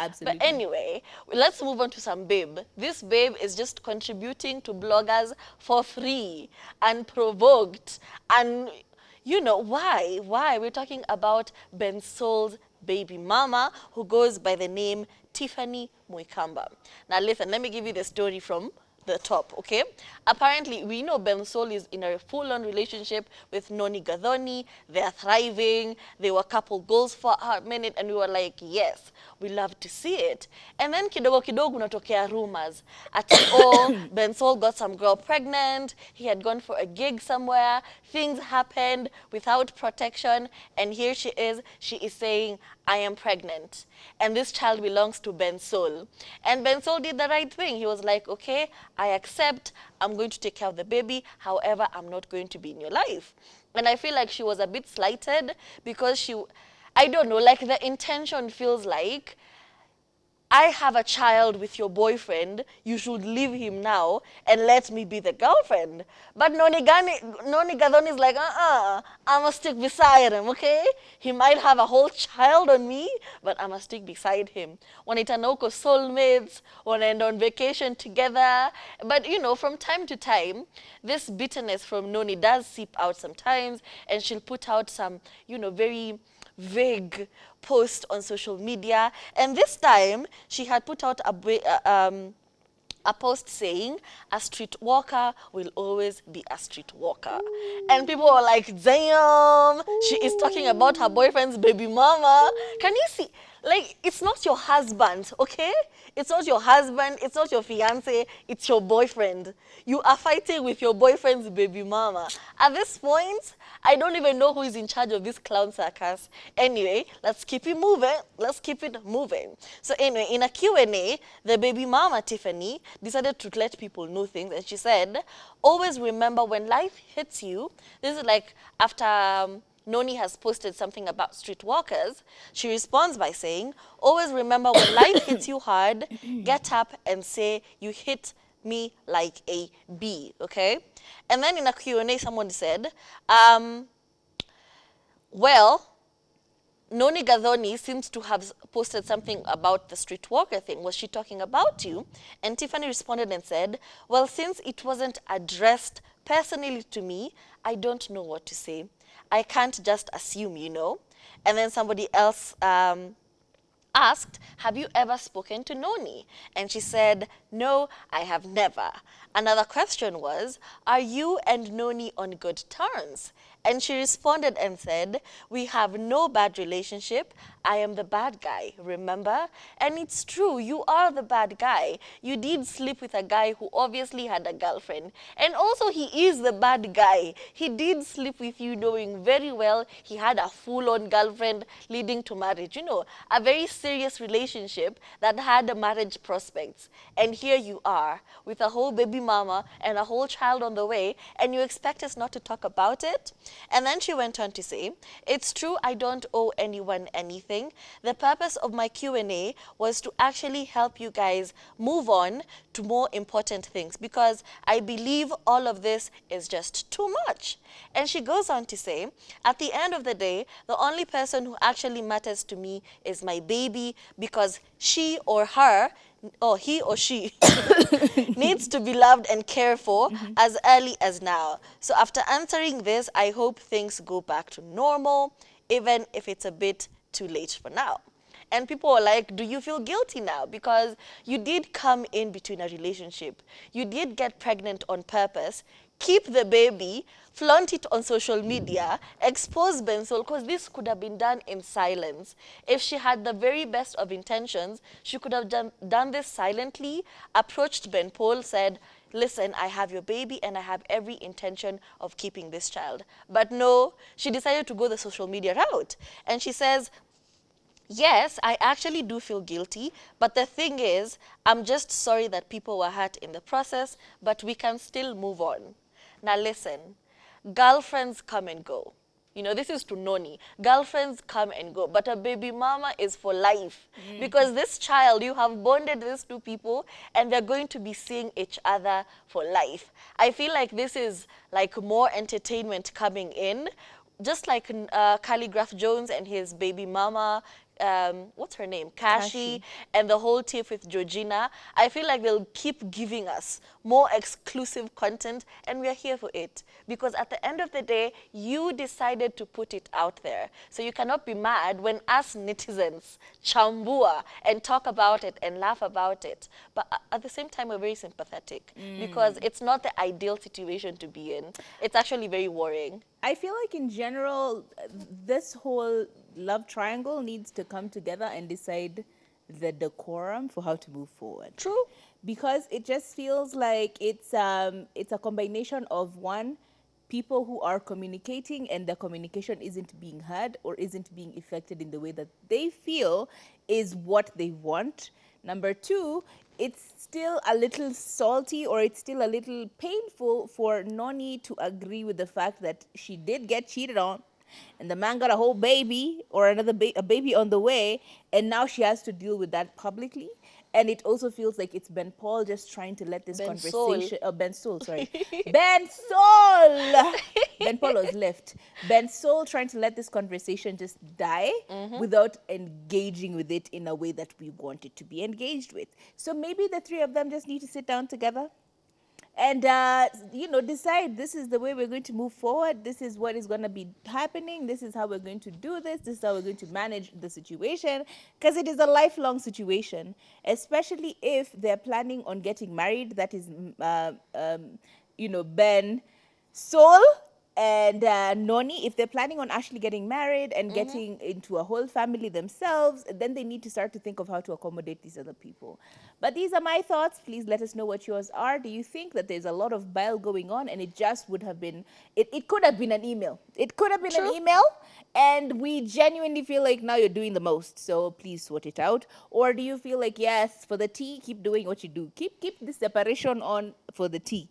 Absolutely. But anyway, let's move on to some babe. This babe is just contributing to bloggers for free, unprovoked, and you know why? Why? We're talking about Bensoul's baby mama, who goes by the name Tiffany Muikamba. Now listen, let me give you the story from the top, okay? Apparently, we know Bensoul is in a full-on relationship with Noni Gadhoni. They are thriving. They were couple goals for a minute, and we were like, yes, we love to see it. And then kidogo kidogo unatokea rumors. At all, Bensoul got some girl pregnant. He had gone for a gig somewhere. Things happened without protection, and here she is. She is saying, I am pregnant, and this child belongs to Bensoul. And Bensoul did the right thing. He was like, okay, I accept, I'm going to take care of the baby, however, I'm not going to be in your life. And I feel like she was a bit slighted because I don't know, like the intention feels like, I have a child with your boyfriend, you should leave him now and let me be the girlfriend. But Noni Gadhoni is like, I must stick beside him, okay? He might have a whole child on me, but I must stick beside him. Wanatanoko soulmates, wanaenda on vacation together. But, you know, from time to time, this bitterness from Noni does seep out sometimes, and she'll put out some, you know, very vague post on social media. And this time, she had put out a post saying, a street walker will always be a street walker. And people were like, damn, she is talking about her boyfriend's baby mama. Can you see? Like, it's not your husband, okay? It's not your husband, it's not your fiance, it's your boyfriend. You are fighting with your boyfriend's baby mama. At this point, I don't even know who is in charge of this clown circus. Anyway, let's keep it moving. Let's keep it moving. So anyway, in a Q&A, the baby mama, Tiffany, decided to let people know things. And she said, always remember when life hits you, this is like after Noni has posted something about streetwalkers, she responds by saying, always remember when life hits you hard, get up and say, you hit me like a bee, okay? And then in a Q&A, someone said, well, Noni Gadhoni seems to have posted something about the streetwalker thing. Was she talking about you? And Tiffany responded and said, well, since it wasn't addressed personally to me, I don't know what to say. I can't just assume, you know. And then somebody else asked, have you ever spoken to Noni? And she said, no, I have never. Another question was, are you and Noni on good terms? And she responded and said, we have no bad relationship. I am the bad guy, remember? And it's true, you are the bad guy. You did sleep with a guy who obviously had a girlfriend. And also he is the bad guy. He did sleep with you knowing very well he had a full-on girlfriend leading to marriage. You know, a very serious relationship that had marriage prospects. And here you are with a whole baby mama and a whole child on the way, and you expect us not to talk about it? And then she went on to say, it's true, I don't owe anyone anything. The purpose of my Q&A was to actually help you guys move on to more important things, because I believe all of this is just too much. And she goes on to say, at the end of the day, the only person who actually matters to me is my baby, because she or her, or he or she needs to be loved and cared for as early as now. So after answering this, I hope things go back to normal, even if it's a bit too late for now. And people were like, do you feel guilty now? Because you did come in between a relationship. You did get pregnant on purpose, keep the baby, flaunt it on social media, expose Bensoul, because this could have been done in silence. If she had the very best of intentions, she could have done this silently, approached Bensoul, said, listen, I have your baby and I have every intention of keeping this child. But no, she decided to go the social media route. And she says, yes, I actually do feel guilty, but the thing is, I'm just sorry that people were hurt in the process, but we can still move on. Now listen, girlfriends come and go. You know, this is to Noni. Girlfriends come and go, but a baby mama is for life. Because this child, you have bonded these two people, and they're going to be seeing each other for life. I feel like this is like more entertainment coming in, just like Calligraph Jones and his baby mama, what's her name? Kashi, Kashi. and the whole team with Georgina, I feel like they'll keep giving us more exclusive content, and we're here for it. Because at the end of the day, you decided to put it out there. So you cannot be mad when us netizens chambua and talk about it and laugh about it. But at the same time, we're very sympathetic because it's not the ideal situation to be in. It's actually very worrying. I feel like in general, this whole love triangle needs to come together and decide the decorum for how to move forward. True. Because it just feels like it's a combination of one, people who are communicating and the communication isn't being heard or isn't being effected in the way that they feel is what they want. Number two, it's still a little salty or it's still a little painful for Noni to agree with the fact that she did get cheated on and the man got a whole baby or a baby on the way, and now she has to deal with that publicly. And it also feels like it's Ben Paul just trying to let this Bensoul. conversation, Ben Soul, sorry, Ben Soul. Ben Paul was left. Ben Soul trying to let this conversation just die without engaging with it in a way that we want it to be engaged with. So maybe the three of them just need to sit down together and decide this is the way we're going to move forward. This is what is going to be happening. This is how we're going to do this. This is how we're going to manage the situation, because it is a lifelong situation, especially if they're planning on getting married. That is Ben Soul and Noni, if they're planning on actually getting married and getting into a whole family themselves, then they need to start to think of how to accommodate these other people. But these are my thoughts. Please let us know what yours are. Do you think that there's a lot of bile going on and it just would have been, it could have been an email. It could have been an True. email, and we genuinely feel like now you're doing the most. So please sort it out. Or do you feel like, yes, for the tea, keep doing what you do. Keep the separation on for the tea.